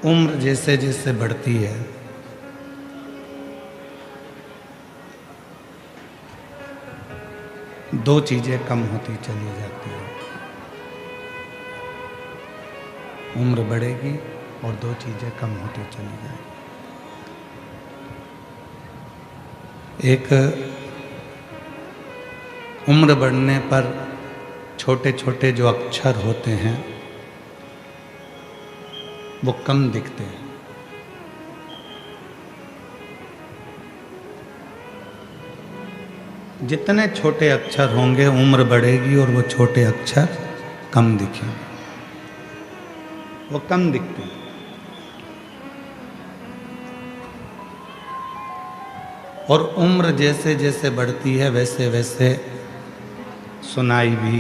उम्र जैसे जैसे बढ़ती है दो चीजें कम होती चली जाती है। उम्र बढ़ेगी और दो चीजें कम होती चली जाएगी। एक, उम्र बढ़ने पर छोटे छोटे जो अक्षर होते हैं वो कम दिखते हैं। जितने छोटे अक्षर होंगे उम्र बढ़ेगी और वो छोटे अक्षर कम दिखेंगे, वो कम दिखते हैं। और उम्र जैसे जैसे बढ़ती है वैसे वैसे सुनाई भी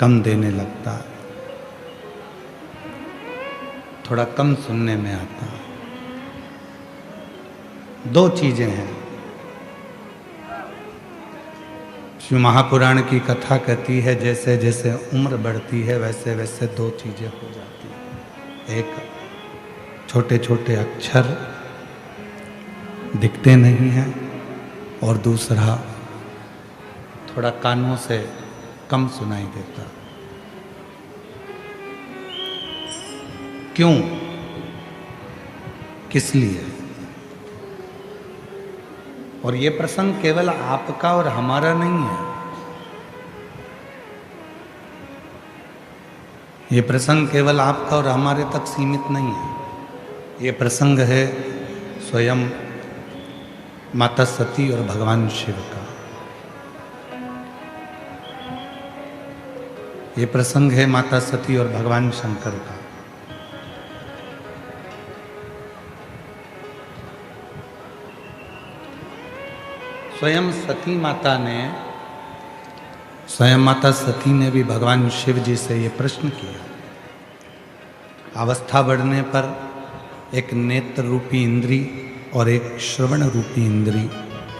कम देने लगता है, थोड़ा कम सुनने में आता है। दो चीजें हैं। शिव महापुराण की कथा कहती है जैसे जैसे उम्र बढ़ती है वैसे वैसे दो चीजें हो जाती हैं। एक, छोटे छोटे अक्षर दिखते नहीं हैं, और दूसरा, थोड़ा कानों से कम सुनाई देता। क्यों, किस लिए? और ये प्रसंग केवल आपका और हमारा नहीं है। ये प्रसंग केवल आपका और हमारे तक सीमित नहीं है। ये प्रसंग है स्वयं माता सती और भगवान शिव का। ये प्रसंग है माता सती और भगवान शंकर का। स्वयं माता सती ने भी भगवान शिव जी से ये प्रश्न किया। अवस्था बढ़ने पर एक नेत्र रूपी इंद्री और एक श्रवण रूपी इंद्री,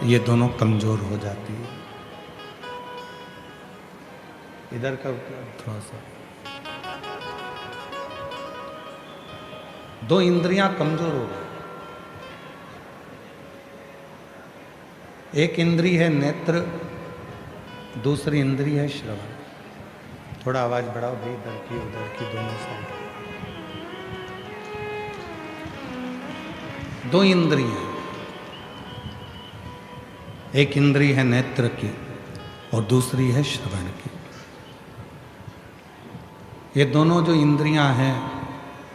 ये दोनों कमजोर हो जाती है। इधर का थोड़ा सा, दो इंद्रियां कमजोर हो गई। एक इंद्री है नेत्र, दूसरी इंद्री है श्रवण। थोड़ा आवाज बढ़ाओ भाई, इधर की उधर की दोनों साइड। दो इंद्रियां, एक इंद्री है नेत्र की और दूसरी है श्रवण की। ये दोनों जो इंद्रियां हैं,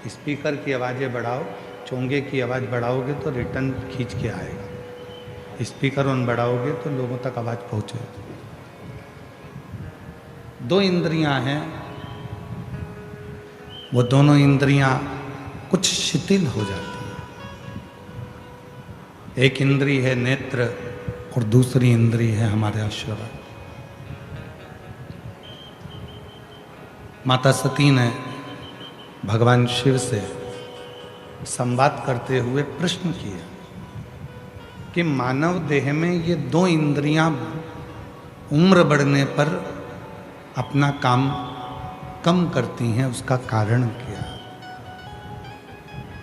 स्पीकर की आवाजें बढ़ाओ, चोंगे की आवाज बढ़ाओगे तो रिटर्न खींच के आएगा। स्पीकर ऑन बढ़ाओगे तो लोगों तक आवाज पहुंचेगी। दो इंद्रियां हैं, वो दोनों इंद्रियां कुछ शिथिल हो जाती हैं। एक इंद्री है नेत्र और दूसरी इंद्री है हमारे श्रवण। माता सती ने भगवान शिव से संवाद करते हुए प्रश्न किया कि मानव देह में ये दो इंद्रियां उम्र बढ़ने पर अपना काम कम करती हैं, उसका कारण क्या?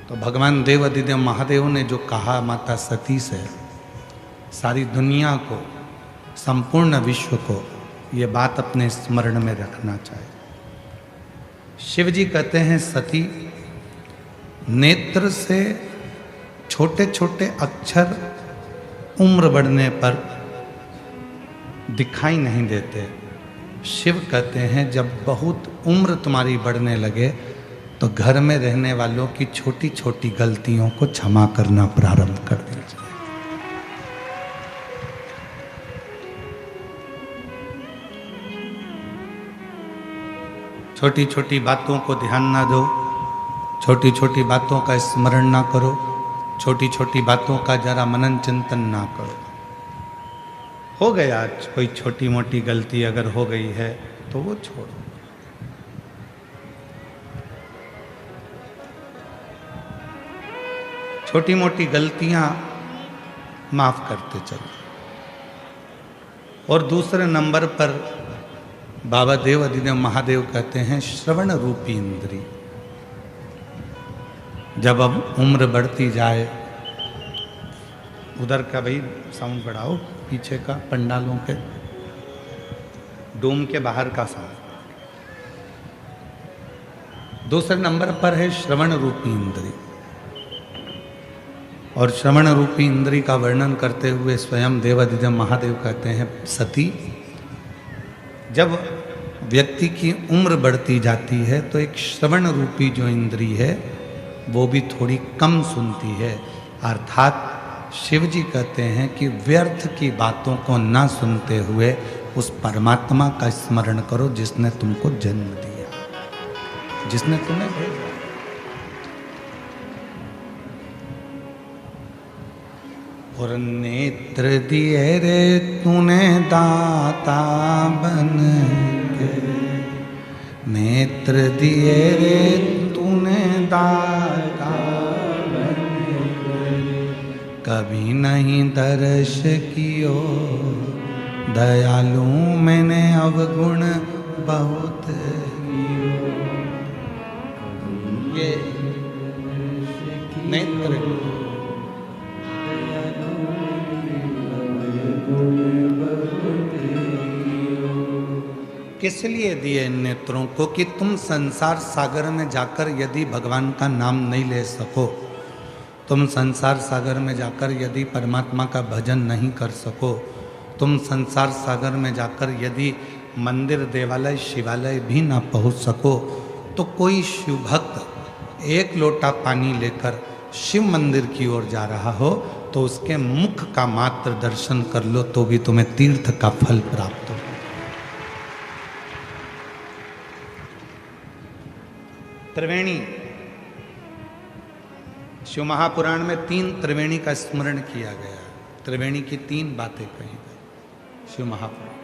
तो भगवान देव अधिदेव महादेव ने जो कहा माता सती से, सारी दुनिया को, संपूर्ण विश्व को ये बात अपने स्मरण में रखना चाहिए। शिव जी कहते हैं, सती, नेत्र से छोटे छोटे अक्षर उम्र बढ़ने पर दिखाई नहीं देते। शिव कहते हैं, जब बहुत उम्र तुम्हारी बढ़ने लगे तो घर में रहने वालों की छोटी छोटी गलतियों को क्षमा करना प्रारंभ कर दीजिए। छोटी छोटी बातों को ध्यान ना दो, छोटी छोटी बातों का स्मरण ना करो, छोटी छोटी बातों का जरा मनन चिंतन ना करो। हो गया कोई छोटी मोटी गलती अगर हो गई है तो वो छोड़ो। छोटी मोटी गलतियां माफ करते चलो। और दूसरे नंबर पर बाबा देव अधिदेव महादेव कहते हैं, श्रवण रूपी इंद्री। जब अब उम्र बढ़ती जाए, उधर का भाई साउंड बढ़ाओ, पीछे का पंडालों के डोम के बाहर का साउंड। दूसरे नंबर पर है श्रवण रूपी इंद्री। और श्रवण रूपी इंद्री का वर्णन करते हुए स्वयं देवाधिदेव महादेव कहते हैं, सती जब व्यक्ति की उम्र बढ़ती जाती है तो एक श्रवण रूपी जो इंद्री है वो भी थोड़ी कम सुनती है। अर्थात शिव जी कहते हैं कि व्यर्थ की बातों को ना सुनते हुए उस परमात्मा का स्मरण करो जिसने तुमको जन्म दिया, जिसने तुम्हें भेजा। और नेत्र दिए रे तूने दाता बन के, नेत्र दिए रे तूने दाता बन के, कभी नहीं दर्श कियो दयालु मैंने अवगुण बहुत कियो। ये नेत्र किस लिए दिए इन नेत्रों को? कि तुम संसार सागर में जाकर यदि भगवान का नाम नहीं ले सको, तुम संसार सागर में जाकर यदि परमात्मा का भजन नहीं कर सको, तुम संसार सागर में जाकर यदि मंदिर देवालय शिवालय भी ना पहुंच सको, तो कोई शिव भक्त एक लोटा पानी लेकर शिव मंदिर की ओर जा रहा हो तो उसके मुख का मात्र दर्शन कर लो तो भी तुम्हें तीर्थ का फल प्राप्त हो। त्रिवेणी, शिव महापुराण में 3 त्रिवेणी का स्मरण किया गया। त्रिवेणी की 3 बातें कही गई शिव महापुराण।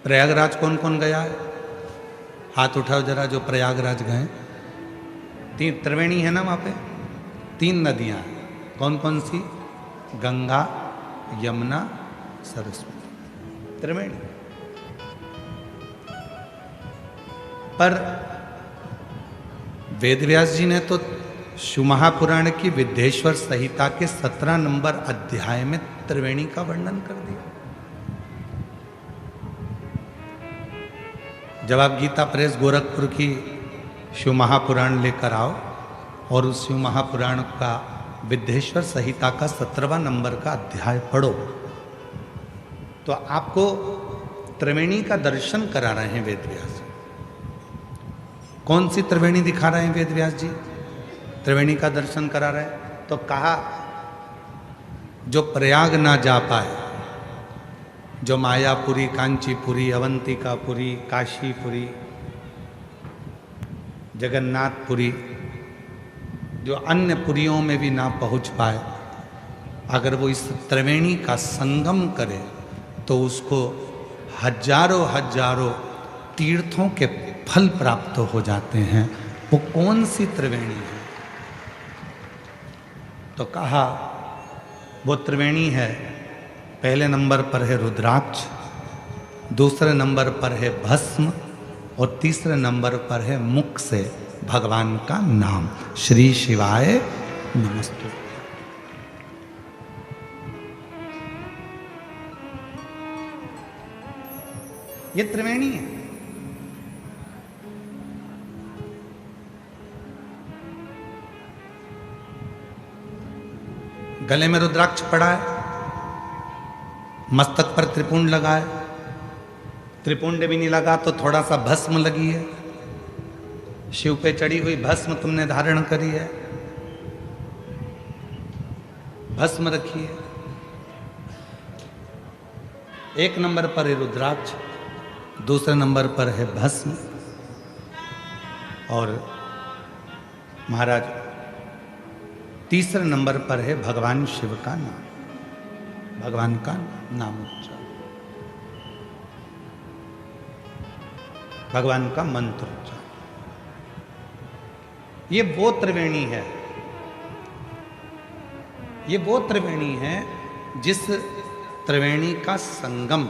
प्रयागराज कौन कौन गया है? हाथ उठाओ जरा जो प्रयागराज गए। 3 त्रिवेणी है ना वहां पे, 3 नदियां कौन कौन सी? गंगा, यमुना, सरस्वती, त्रिवेणी। पर वेदव्यास जी ने तो शिव महापुराण की विद्येश्वर संहिता के 17 नंबर अध्याय में त्रिवेणी का वर्णन कर दिया। जब आप गीता प्रेस गोरखपुर की शिव महापुराण लेकर आओ और उस शिव महापुराण का विद्येश्वर संहिता का 17वां नंबर का अध्याय पढ़ो तो आपको त्रिवेणी का दर्शन करा रहे हैं वेदव्यास। कौन सी त्रिवेणी दिखा रहे हैं वेदव्यास जी? त्रिवेणी का दर्शन करा रहे हैं। तो कहा जो प्रयाग ना जा पाए, जो मायापुरी, कांचीपुरी, अवंतिकापुरी, काशीपुरी, जगन्नाथपुरी, जो अन्य पुरियों में भी ना पहुंच पाए, अगर वो इस त्रिवेणी का संगम करे तो उसको हजारों हजारों तीर्थों के फल प्राप्त हो जाते हैं। वो कौन सी त्रिवेणी है? तो कहा वो त्रिवेणी है, पहले नंबर पर है रुद्राक्ष, दूसरे नंबर पर है भस्म और तीसरे नंबर पर है मुख से भगवान का नाम, श्री शिवाय नमस्तु। ये त्रिवेणी है। गले में रुद्राक्ष पड़ा है, मस्तक पर त्रिपुंड लगा है, त्रिपुंड भी नहीं लगा तो थोड़ा सा भस्म लगी है, शिव पे चढ़ी हुई भस्म तुमने धारण करी है, भस्म रखी है। एक नंबर पर है रुद्राक्ष, दूसरे नंबर पर है भस्म और महाराज तीसरे नंबर पर है भगवान शिव का नाम, भगवान का नाम उच्चारण, भगवान का मंत्र उच्चारण। ये वो त्रिवेणी है, ये वो त्रिवेणी है जिस त्रिवेणी का संगम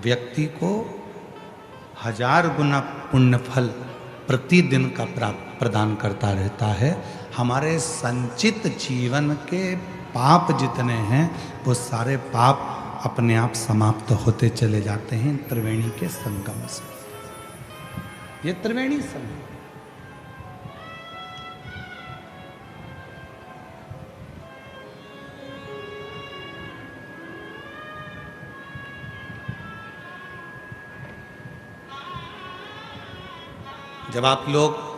व्यक्ति को 1000 गुना पुण्य फल प्रतिदिन का प्रदान करता रहता है। हमारे संचित जीवन के पाप जितने हैं वो सारे पाप अपने आप समाप्त होते चले जाते हैं त्रिवेणी के संगम से। ये त्रिवेणी संगम। जब आप लोग,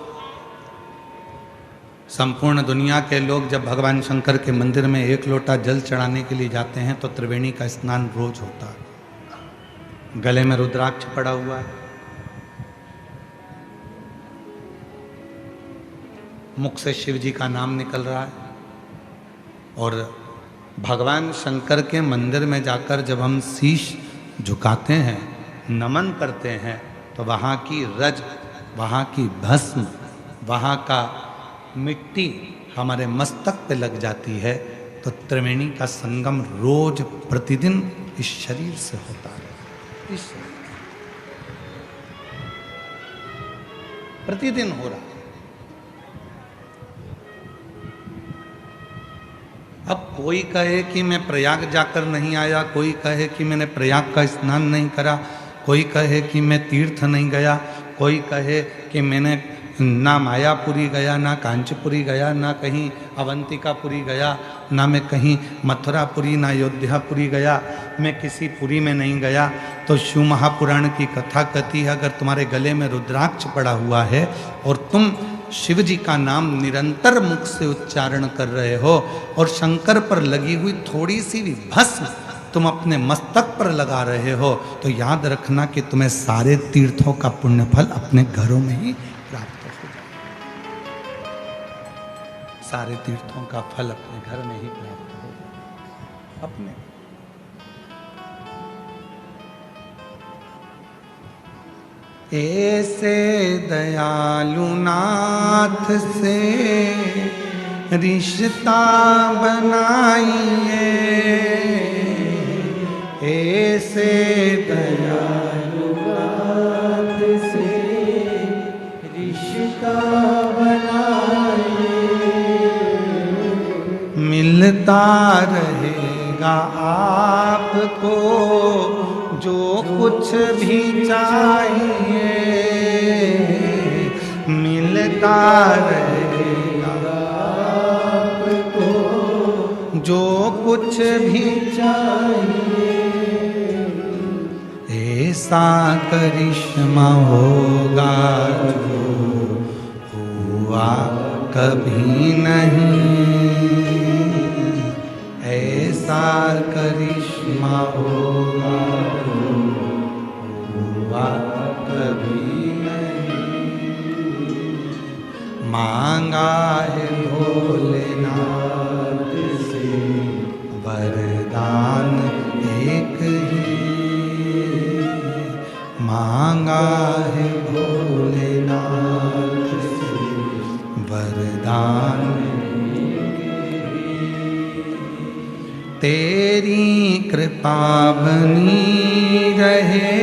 संपूर्ण दुनिया के लोग जब भगवान शंकर के मंदिर में एक लोटा जल चढ़ाने के लिए जाते हैं तो त्रिवेणी का स्नान रोज होता है। गले में रुद्राक्ष पड़ा हुआ है, मुख से शिव जी का नाम निकल रहा है, और भगवान शंकर के मंदिर में जाकर जब हम शीश झुकाते हैं, नमन करते हैं, तो वहाँ की रज, वहाँ की भस्म, वहाँ का मिट्टी हमारे मस्तक पे लग जाती है। तो त्रिवेणी का संगम रोज प्रतिदिन इस शरीर से होता है, इस प्रतिदिन हो रहा है। अब कोई कहे कि मैं प्रयाग जाकर नहीं आया, कोई कहे कि मैंने प्रयाग का स्नान नहीं करा, कोई कहे कि मैं तीर्थ नहीं गया, कोई कहे कि मैंने ना मायापुरी गया, ना कांचीपुरी गया, ना कहीं अवंतिकापुरी गया, ना मैं कहीं मथुरापुरी, ना अयोध्यापुरी गया, मैं किसी पुरी में नहीं गया। तो शिव महापुराण की कथा कहती है, अगर तुम्हारे गले में रुद्राक्ष पड़ा हुआ है और तुम शिव जी का नाम निरंतर मुख से उच्चारण कर रहे हो और शंकर पर लगी हुई थोड़ी सी भी भस्म तुम अपने मस्तक पर लगा रहे हो, तो याद रखना कि तुम्हें सारे तीर्थों का पुण्य फल अपने घरों में ही प्राप्त हो जाए। सारे तीर्थों का फल अपने घर में ही प्राप्त हो जाए। अपने ऐसे दयालु नाथ से रिश्ता बनाइए, ऐसे दयालु नाथ से रिश्ता बनाइए, मिलता रहेगा आपको जो कुछ भी चाहिए, मिलता रहेगा आपको जो कुछ भी चाहिए। ऐसा करिश्मा होगा जो हुआ कभी नहीं, ऐसा करिश्मा होगा जो हुआ कभी नहीं। मांगा है भोलेनाथ से वरदान एक ही, मांगा है भोलेनाथ से वरदान। तेरी कृपा बनी रहे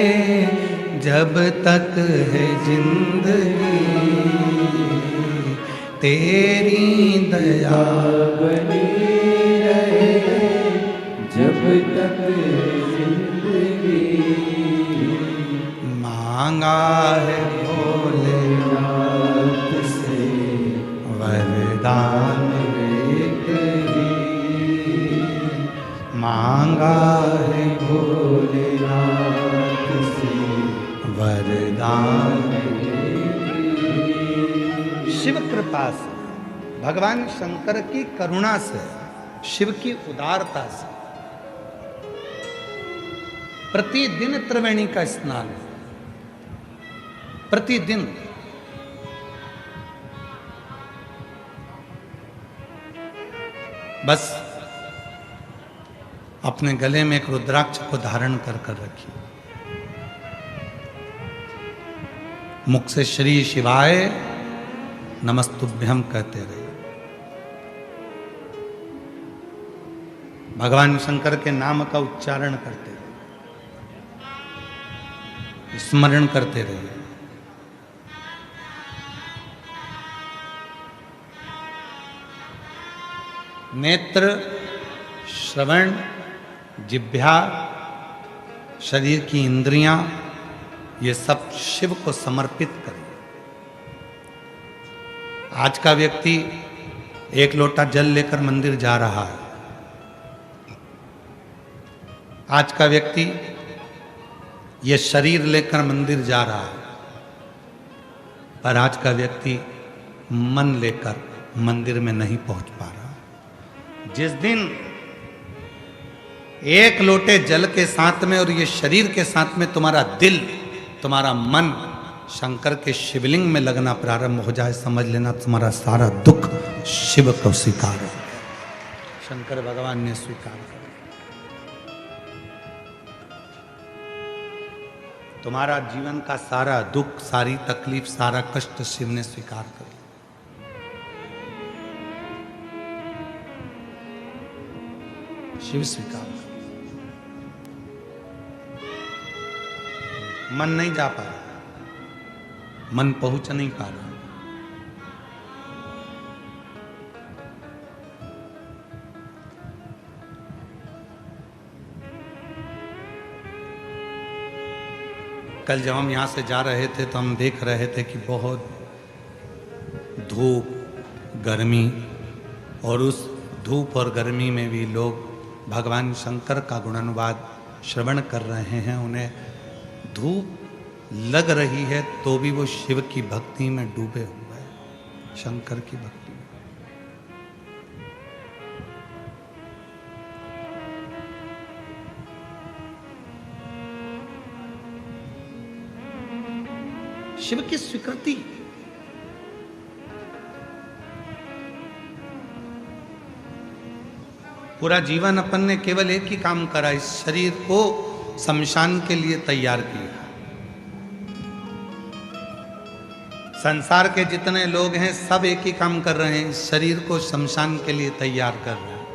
जब तक है जिंदगी, तेरी दया बनी रहे जब तक है जिंदगी। मांगा है भोलेनाथ से वरदान एक ही, मांगा है भोलेनाथ से वरदान। शिव कृपा से, भगवान शंकर की करुणा से, शिव की उदारता से प्रतिदिन त्रिवेणी का स्नान, प्रतिदिन। बस अपने गले में एक रुद्राक्ष को धारण कर कर रखिए, मुख से श्री शिवाय नमस्तुभ्यम कहते रहिए। भगवान शंकर के नाम का उच्चारण करते रहिए, स्मरण करते रहिए। नेत्र, श्रवण, जिह्वा, शरीर की इंद्रियां, ये सब शिव को समर्पित करें। आज का व्यक्ति एक लोटा जल लेकर मंदिर जा रहा है। आज का व्यक्ति ये शरीर लेकर मंदिर जा रहा है, पर आज का व्यक्ति मन लेकर मंदिर में नहीं पहुंच पा रहा। जिस दिन एक लोटे जल के साथ में और ये शरीर के साथ में तुम्हारा दिल, तुम्हारा मन शंकर के शिवलिंग में लगना प्रारंभ हो जाए, समझ लेना तुम्हारा सारा दुख शिव को स्वीकार हो गया। शंकर भगवान ने स्वीकार कर, तुम्हारा जीवन का सारा दुख, सारी तकलीफ, सारा कष्ट शिव ने स्वीकार कर लिया। शिव स्वीकार कर, मन नहीं जा पा रहा, मन पहुंच नहीं पा रहा। कल जब हम यहां से जा रहे थे तो हम देख रहे थे कि बहुत धूप, गर्मी, और उस धूप और गर्मी में भी लोग भगवान शंकर का गुणानुवाद श्रवण कर रहे हैं। उन्हें धूप लग रही है तो भी वो शिव की भक्ति में डूबे हुए हैं, शंकर की भक्ति में। शिव की स्वीकृति, पूरा जीवन अपन ने केवल एक ही काम करा, इस शरीर को शमशान के लिए तैयार किया। संसार के जितने लोग हैं सब एक ही काम कर रहे हैं, इस शरीर को शमशान के लिए तैयार कर रहे हैं।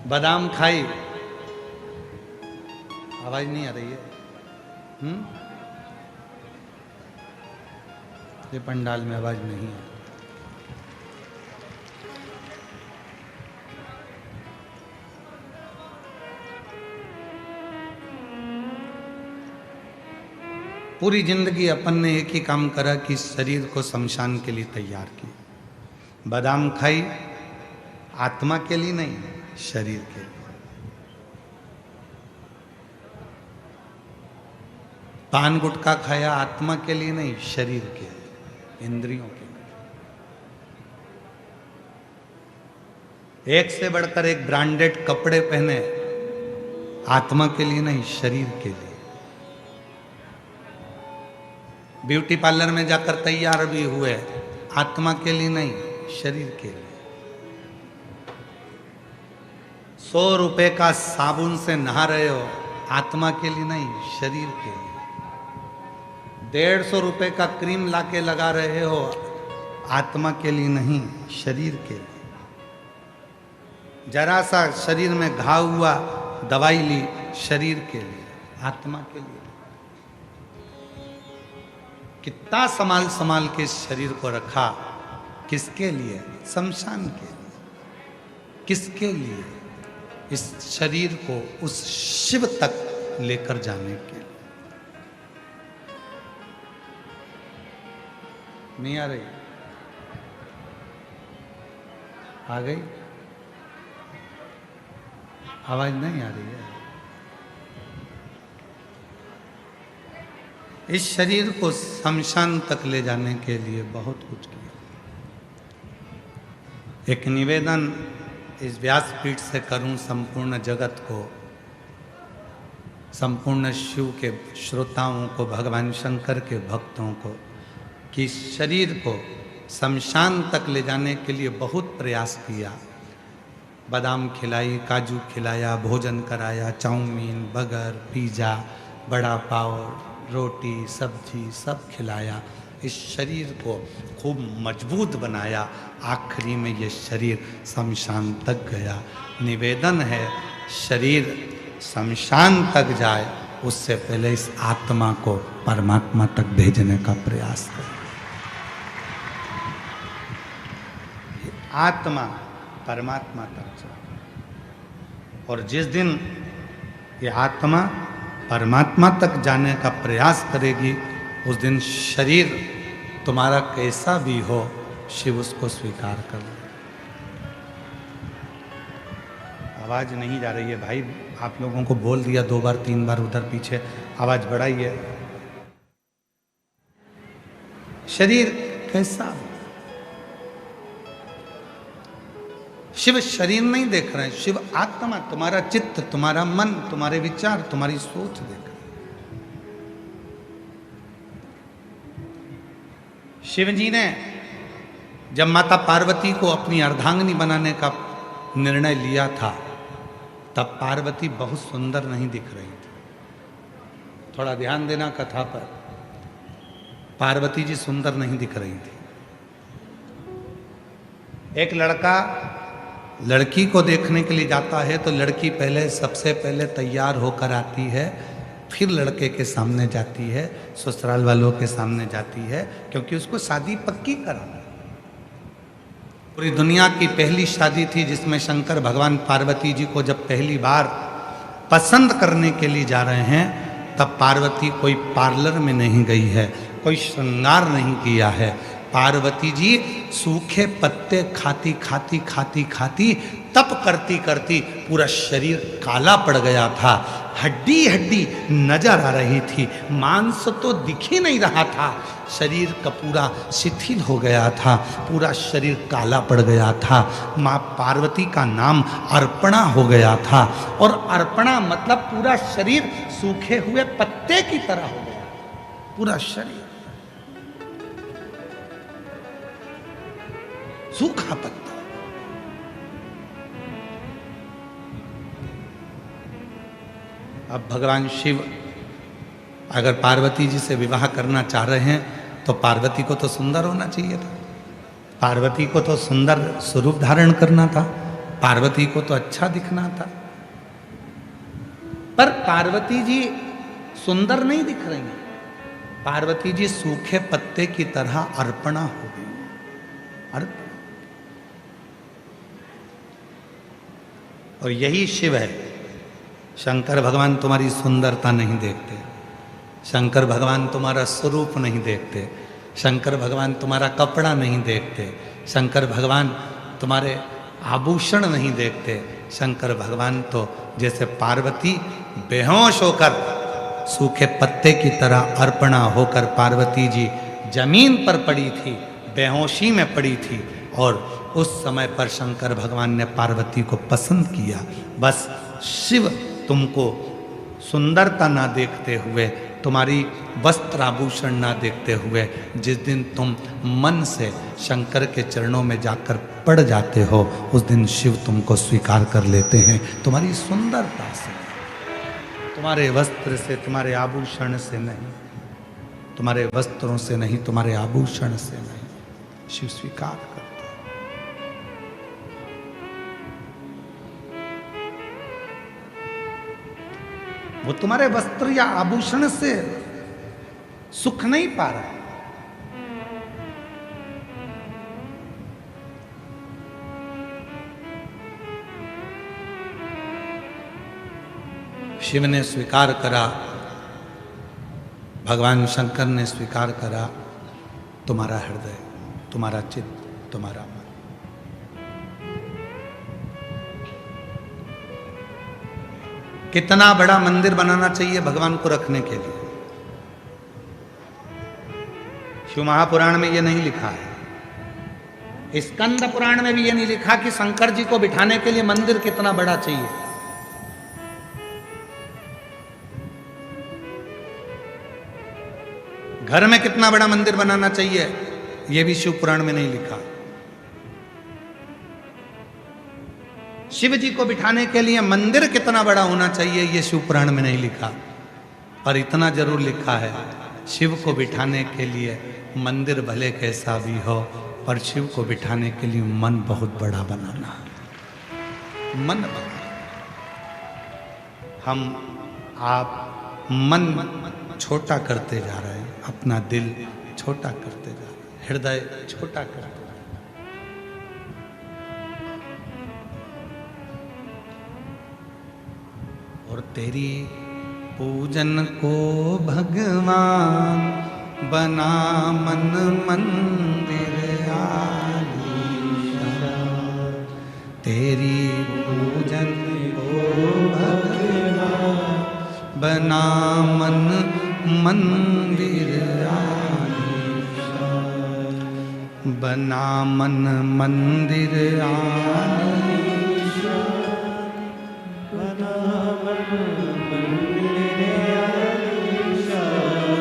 बादाम खाई, आवाज नहीं आ रही है? ये पंडाल में आवाज नहीं है। पूरी जिंदगी अपन ने एक ही काम करा कि शरीर को शमशान के लिए तैयार किया। बादाम खाई, आत्मा के लिए नहीं, शरीर के लिए। पान गुटखा खाया, आत्मा के लिए नहीं, शरीर के लिए, इंद्रियों के लिए। एक से बढ़कर एक ब्रांडेड कपड़े पहने, आत्मा के लिए नहीं, शरीर के लिए। ब्यूटी पार्लर में जाकर तैयार भी हुए, आत्मा के लिए नहीं, शरीर के लिए। 100 रुपए का साबुन से नहा रहे हो, आत्मा के लिए नहीं, शरीर के लिए। 150 रुपए का क्रीम लाके लगा रहे हो, आत्मा के लिए नहीं, शरीर के लिए। जरा सा शरीर में घाव हुआ, दवाई ली, शरीर के लिए, आत्मा के लिए। कितना संभाल संभाल के इस शरीर को रखा, किसके लिए? शमशान के लिए। किसके लिए? इस शरीर को उस शिव तक लेकर जाने के लिए। नहीं आ रही? आ गई? आवाज नहीं आ रही है? इस शरीर को शमशान तक ले जाने के लिए बहुत कुछ किया। एक निवेदन इस व्यासपीठ से करूं संपूर्ण जगत को, संपूर्ण शिव के श्रोताओं को, भगवान शंकर के भक्तों को, कि इस शरीर को शमशान तक ले जाने के लिए बहुत प्रयास किया। बादाम खिलाई, काजू खिलाया, भोजन कराया, चाउमीन, बर्गर, पिज़्ज़ा, बड़ा पाव, रोटी, सब्जी सब खिलाया। इस शरीर को खूब मजबूत बनाया। आखिरी में ये शरीर शमशान तक गया। निवेदन है, शरीर शमशान तक जाए उससे पहले इस आत्मा को परमात्मा तक भेजने का प्रयास करें। आत्मा परमात्मा तक जाए। और जिस दिन ये आत्मा परमात्मा तक जाने का प्रयास करेगी, उस दिन शरीर तुम्हारा कैसा भी हो, शिव उसको स्वीकार कर ले। आवाज नहीं जा रही है भाई, आप लोगों को बोल दिया 2 बार 3 बार उधर पीछे, आवाज बढ़ाइए। शरीर कैसा, शिव शरीर नहीं देख रहे हैं, शिव आत्मा, तुम्हारा चित्त, तुम्हारा मन, तुम्हारे विचार, तुम्हारी सोच देख रहे हैं। शिव जी ने जब माता पार्वती को अपनी अर्धांगिनी बनाने का निर्णय लिया था, तब पार्वती बहुत सुंदर नहीं दिख रही थी। थोड़ा ध्यान देना कथा पर, पार्वती जी सुंदर नहीं दिख रही थी। एक लड़का लड़की को देखने के लिए जाता है तो लड़की पहले सबसे पहले तैयार होकर आती है, फिर लड़के के सामने जाती है, ससुराल वालों के सामने जाती है, क्योंकि उसको शादी पक्की कराना। पूरी दुनिया की पहली शादी थी जिसमें शंकर भगवान पार्वती जी को जब पहली बार पसंद करने के लिए जा रहे हैं, तब पार्वती कोई पार्लर में नहीं गई है, कोई श्रृंगार नहीं किया है। पार्वती जी सूखे पत्ते खाती खाती खाती खाती तप करती करती पूरा शरीर काला पड़ गया था, हड्डी हड्डी नजर आ रही थी, मांस तो दिख ही नहीं रहा था, शरीर का पूरा शिथिल हो गया था, पूरा शरीर काला पड़ गया था। माँ पार्वती का नाम अर्पणा हो गया था, और अर्पणा मतलब पूरा शरीर सूखे हुए पत्ते की तरह हो गया, पूरा शरीर सूखा पत्ता। अब भगवान शिव अगर पार्वती जी से विवाह करना चाह रहे हैं तो पार्वती को तो सुंदर होना चाहिए था, पार्वती को तो सुंदर स्वरूप धारण करना था, पार्वती को तो अच्छा दिखना था। पर पार्वती जी सुंदर नहीं दिख रही हैं, पार्वती जी सूखे पत्ते की तरह अर्पणा हो गई। अर्पण, और यही शिव है। शंकर भगवान तुम्हारी सुंदरता नहीं देखते, शंकर भगवान तुम्हारा स्वरूप नहीं देखते, शंकर भगवान तुम्हारा कपड़ा नहीं देखते, शंकर भगवान तुम्हारे आभूषण नहीं देखते। शंकर भगवान तो जैसे पार्वती बेहोश होकर सूखे पत्ते की तरह अर्पणा होकर पार्वती जी जमीन पर पड़ी थी, बेहोशी में पड़ी थी, और उस समय पर शंकर भगवान ने पार्वती को पसंद किया। बस शिव तुमको सुंदरता ना देखते हुए, तुम्हारी वस्त्र आभूषण ना देखते हुए, जिस दिन तुम मन से शंकर के चरणों में जाकर पड़ जाते हो, उस दिन शिव तुमको स्वीकार कर लेते हैं। तुम्हारी सुंदरता से, तुम्हारे वस्त्र से, तुम्हारे आभूषण से नहीं, तुम्हारे वस्त्रों से नहीं, तुम्हारे आभूषण से नहीं, शिव स्वीकार करते हैं। वो तुम्हारे वस्त्र या आभूषण से सुख नहीं पा रहा। शिव ने स्वीकार करा, भगवान शंकर ने स्वीकार करा तुम्हारा हृदय, तुम्हारा चित्त, तुम्हारा मन। कितना बड़ा मंदिर बनाना चाहिए भगवान को रखने के लिए? शिव महापुराण में यह नहीं लिखा है, स्कंद पुराण में भी यह नहीं लिखा कि शंकर जी को बिठाने के लिए मंदिर कितना बड़ा चाहिए। घर में कितना बड़ा मंदिर बनाना चाहिए, यह भी शिव पुराण में नहीं लिखा। शिव जी को बिठाने के लिए मंदिर कितना बड़ा होना चाहिए, यह शिव पुराण में नहीं लिखा। पर इतना जरूर लिखा है, शिव को बिठाने के लिए मंदिर भले कैसा भी हो, पर शिव को बिठाने के लिए मन बहुत बड़ा बनाना। मन बना, हम आप मन छोटा करते जा रहे हैं, अपना दिल छोटा करते जा रहे हैं, हृदय छोटा करते जा रहे हैं। और तेरी पूजन को भगवान बना मन मंदिर आलीशान। तेरी पूजन को भगवान बना मन मंदिर आलीशान। बना मन मंदिर आलीशान। बना मन मंदिर आलीशान।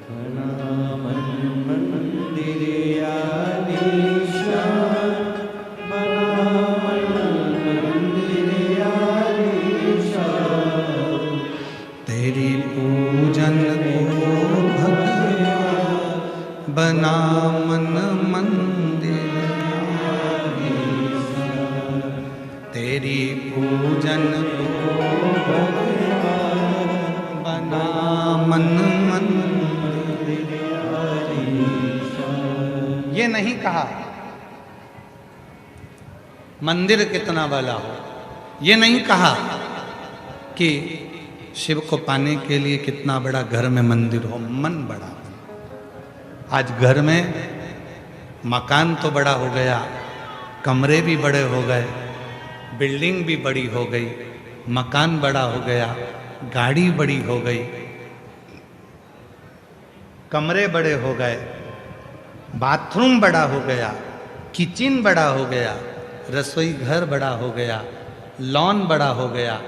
बना मन मंदिर आलीशान। बना मन मंदिर आलीशान। तेरी पूजन को भगवान बना मन मंदिर आलीशान। तेरी पूजन को भगवान बना मन मंदिर आलीशान। ये नहीं कहा मंदिर कितना बड़ा हो, ये नहीं कहा कि शिव को पाने के लिए कितना बड़ा घर में मंदिर हो, मन बड़ा हो। आज घर में मकान तो बड़ा हो गया, कमरे भी बड़े हो गए, बिल्डिंग भी बड़ी हो गई, मकान बड़ा हो गया, गाड़ी बड़ी हो गई, कमरे बड़े हो गए, बाथरूम बड़ा हो गया, किचन बड़ा हो गया, रसोई घर बड़ा हो गया, लॉन बड़ा हो गया,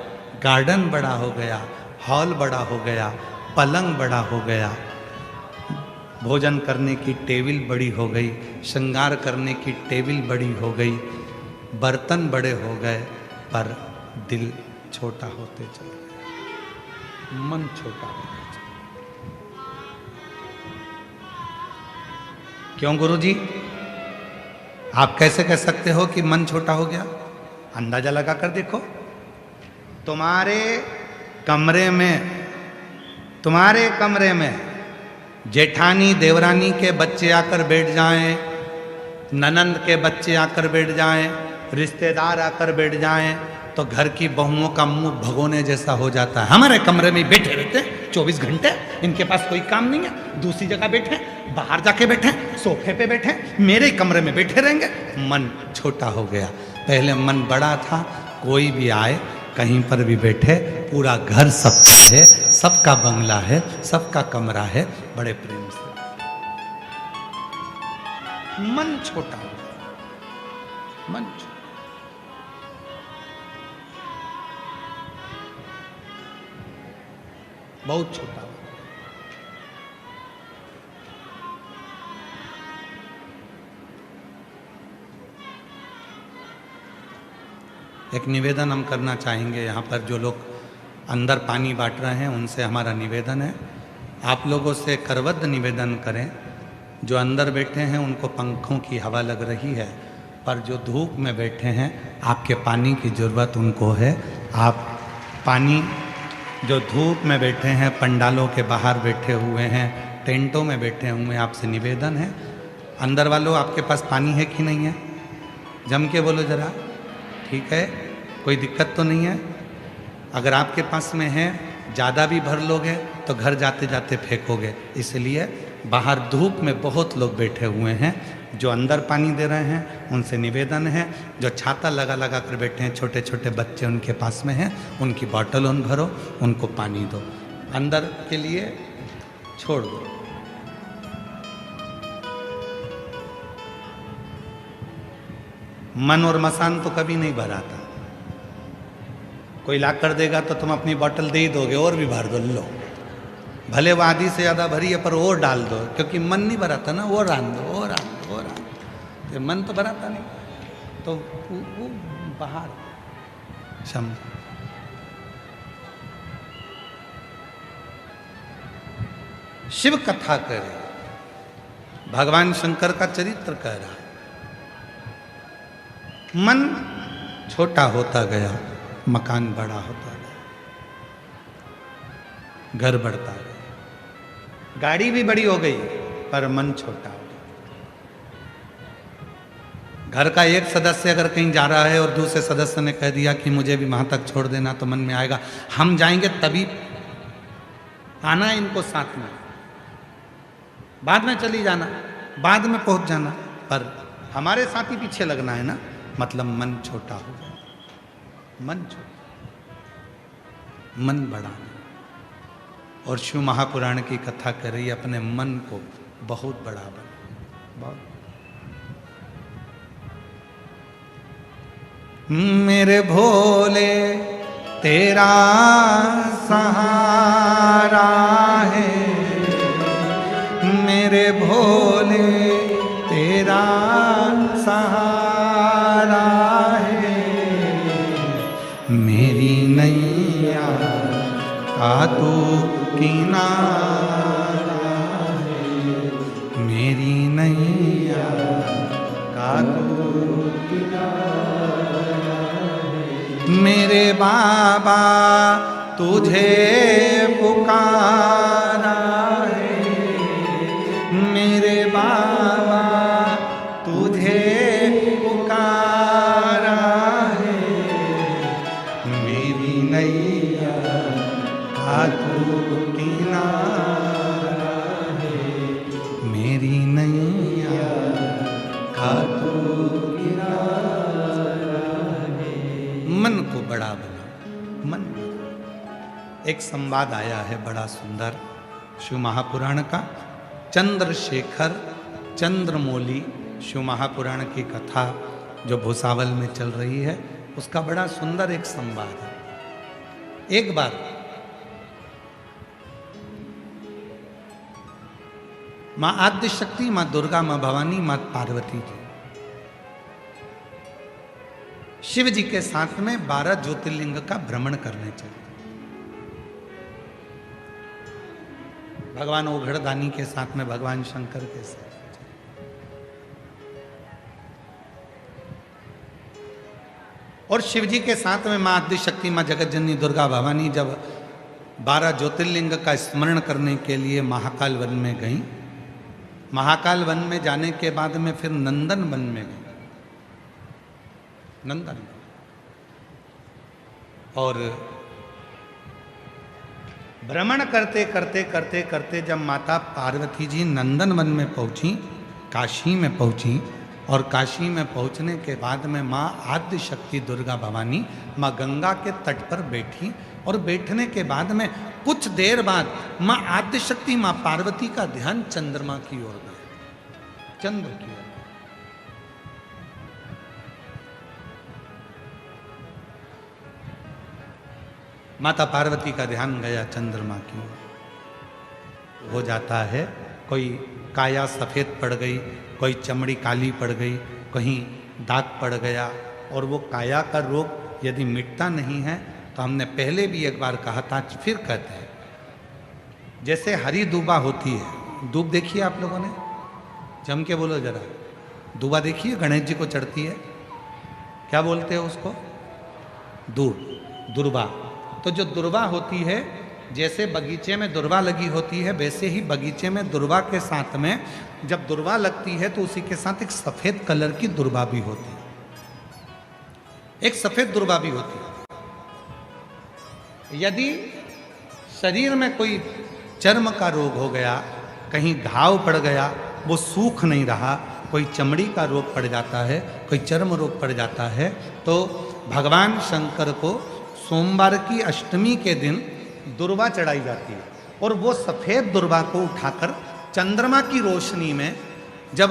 गार्डन बड़ा हो गया, हॉल बड़ा हो गया, पलंग बड़ा हो गया, भोजन करने की टेबल बड़ी हो गई, श्रृंगार करने की टेबल बड़ी हो गई, बर्तन बड़े हो गए, पर दिल छोटा होते चले गए, मन छोटा होते चले गए। क्यों गुरुजी? आप कैसे कह सकते हो कि मन छोटा हो गया? अंदाजा लगा कर देखो। तुम्हारे कमरे में जेठानी देवरानी के बच्चे आकर बैठ जाएं, ननंद के बच्चे आकर बैठ जाएं, रिश्तेदार आकर बैठ जाएं, तो घर की बहुओं का मुंह भगोने जैसा हो जाता है। हमारे कमरे में बैठे रहते 24 घंटे, इनके पास कोई काम नहीं है, दूसरी जगह बैठे, बाहर जाके बैठे, सोफे पे बैठे, मेरे कमरे में बैठे रहेंगे। मन छोटा हो गया। पहले मन बड़ा था, कोई भी आए कहीं पर भी बैठे, पूरा घर सबका है, सबका बंगला है, सबका कमरा है, बड़े प्रेम से। मन छोटा हो गया, मन छोटा। बहुत छोटा हो गया। एक निवेदन हम करना चाहेंगे, यहाँ पर जो लोग अंदर पानी बांट रहे हैं उनसे हमारा निवेदन है, आप लोगों से करबद्ध निवेदन करें, जो अंदर बैठे हैं उनको पंखों की हवा लग रही है, पर जो धूप में बैठे हैं आपके पानी की ज़रूरत उनको है। आप पानी, जो धूप में बैठे हैं, पंडालों के बाहर बैठे हुए हैं, टेंटों में बैठे हुए हैं, आपसे निवेदन है, अंदर वालों आपके पास पानी है कि नहीं है? जम के बोलो जरा, ठीक है? कोई दिक्कत तो नहीं है? अगर आपके पास में है, ज़्यादा भी भर लोगे तो घर जाते जाते फेंकोगे, इसलिए बाहर धूप में बहुत लोग बैठे हुए हैं, जो अंदर पानी दे रहे हैं उनसे निवेदन है, जो छाता लगा लगा कर बैठे हैं, छोटे छोटे बच्चे उनके पास में हैं, उनकी बॉटल उन भरो, उनको पानी दो, अंदर के लिए छोड़ दो। मन और मसान तो कभी नहीं भराता, कोई ला कर देगा तो तुम अपनी बोतल दे ही दोगे, और भी भर दो, लो, भले वो आधी से ज़्यादा भरी है पर और डाल दो, क्योंकि मन नहीं भराता ना, वो रान दो, वो रान दो, वो रान दो, मन तो भराता नहीं, तो वो बाहर समझो। शिव कथा करे, भगवान शंकर का चरित्र कह रहा है, मन छोटा होता गया, मकान बड़ा होता गया, घर बढ़ता गया, गाड़ी भी बड़ी हो गई, पर मन छोटा हो गया। घर का एक सदस्य अगर कहीं जा रहा है और दूसरे सदस्य ने कह दिया कि मुझे भी वहां तक छोड़ देना, तो मन में आएगा हम जाएंगे तभी आना है इनको साथ में, बाद में चली जाना, बाद में पहुंच जाना, पर हमारे साथ ही पीछे लगना है ना, मतलब मन छोटा हो जाए, मन छोटा, मन बड़ा। और शिव महापुराण की कथा कर रही अपने मन को बहुत बड़ा बना, बहुत। मेरे भोले तेरा सहारा है, मेरे भोले तेरा सहारा है, मेरी नैया का तू किनारा है, मेरी नैया का तू मेरे बाबा तुझे पुकारा है, मेरे बाबा तुझे पुकारा है, मेरी नैया का तू किनारा है, मेरी नैया का तू मन को बड़ा बना, मन। एक संवाद आया है बड़ा सुंदर शिव महापुराण का, चंद्रशेखर चंद्रमौली शिव महापुराण की कथा जो भूसावल में चल रही है, उसका बड़ा सुंदर एक संवाद है। एक बार मां आद्य शक्ति, मां दुर्गा, मां भवानी, मां पार्वती जी शिव जी के साथ में 12 ज्योतिर्लिंग का भ्रमण करने चले। भगवान ओघड़दानी के साथ में, भगवान शंकर के साथ। और शिव जी के साथ में मां आद्य शक्ति, मां जगत जननी दुर्गा भवानी जब 12 ज्योतिर्लिंग का स्मरण करने के लिए महाकाल वन में गई, महाकाल वन में जाने के बाद में फिर नंदन वन में गई, नंदन। और भ्रमण करते करते करते करते जब माता पार्वती जी नंदन वन में पहुंची, काशी में पहुंची, और काशी में पहुंचने के बाद में माँ आद्य शक्ति दुर्गा भवानी माँ गंगा के तट पर बैठी, और बैठने के बाद में कुछ देर बाद माँ आद्य शक्ति माँ पार्वती का ध्यान चंद्रमा की ओर गया, चंद्र की ओर। माता पार्वती का ध्यान गया चंद्रमा की ओर। हो जाता है कोई काया सफ़ेद पड़ गई, कोई चमड़ी काली पड़ गई, कहीं दाग पड़ गया, और वो काया का रोग यदि मिटता नहीं है तो हमने पहले भी एक बार कहा था, फिर कहते हैं, जैसे हरी दूबा होती है, दूब देखिए आप लोगों ने, जम के बोलो जरा, दूबा देखिए गणेश जी को चढ़ती है, क्या बोलते हैं उसको? दूब, दुर्बा। तो जो दुर्वा होती है, जैसे बगीचे में दुर्वा लगी होती है, वैसे ही बगीचे में दुर्वा के साथ में जब दुर्वा लगती है तो उसी के साथ एक सफ़ेद कलर की दुर्वा भी होती है, एक सफ़ेद दुर्वा भी होती है। यदि शरीर में कोई चर्म का रोग हो गया, कहीं घाव पड़ गया, वो सूख नहीं रहा, कोई चमड़ी का रोग पड़ जाता है, कोई चर्म रोग पड़ जाता है, तो भगवान शंकर को सोमवार की अष्टमी के दिन दुर्वा चढ़ाई जाती है, और वो सफ़ेद दुर्वा को उठाकर चंद्रमा की रोशनी में, जब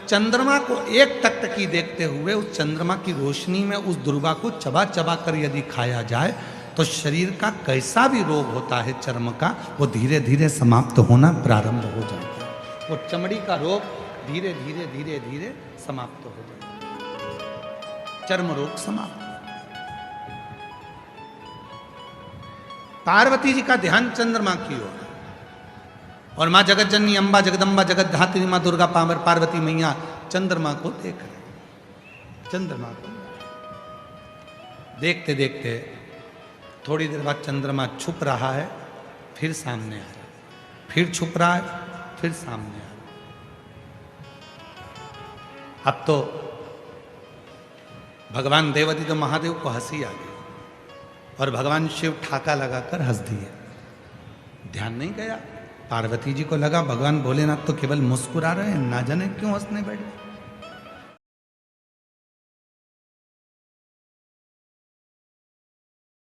चंद्रमा को एक टकटकी देखते हुए उस चंद्रमा की रोशनी में उस दुर्वा को चबा चबा कर यदि खाया जाए तो शरीर का कैसा भी रोग होता है चर्म का, वो धीरे धीरे समाप्त होना प्रारंभ हो जाता है। वो चमड़ी का रोग धीरे धीरे धीरे धीरे समाप्त हो जाता है, चर्म रोग समाप्त। पार्वती जी का ध्यान चंद्रमा की ओर, और माँ जगत जननी अम्बा जगदम्बा जगत धात्री माँ दुर्गा पावर पार्वती मैया चंद्रमा को देख रहे, चंद्रमा को देखते देखते थोड़ी देर बाद चंद्रमा छुप रहा है, फिर सामने आ रहा है, फिर छुप रहा है, फिर सामने आ रहा है। अब तो भगवान देवादित्य तो महादेव को हंसी आ गई और भगवान शिव ठाका लगाकर हंस दिए। ध्यान नहीं गया, पार्वती जी को लगा भगवान भोलेनाथ तो केवल मुस्कुरा रहे हैं, ना जाने क्यों हंसने बैठे।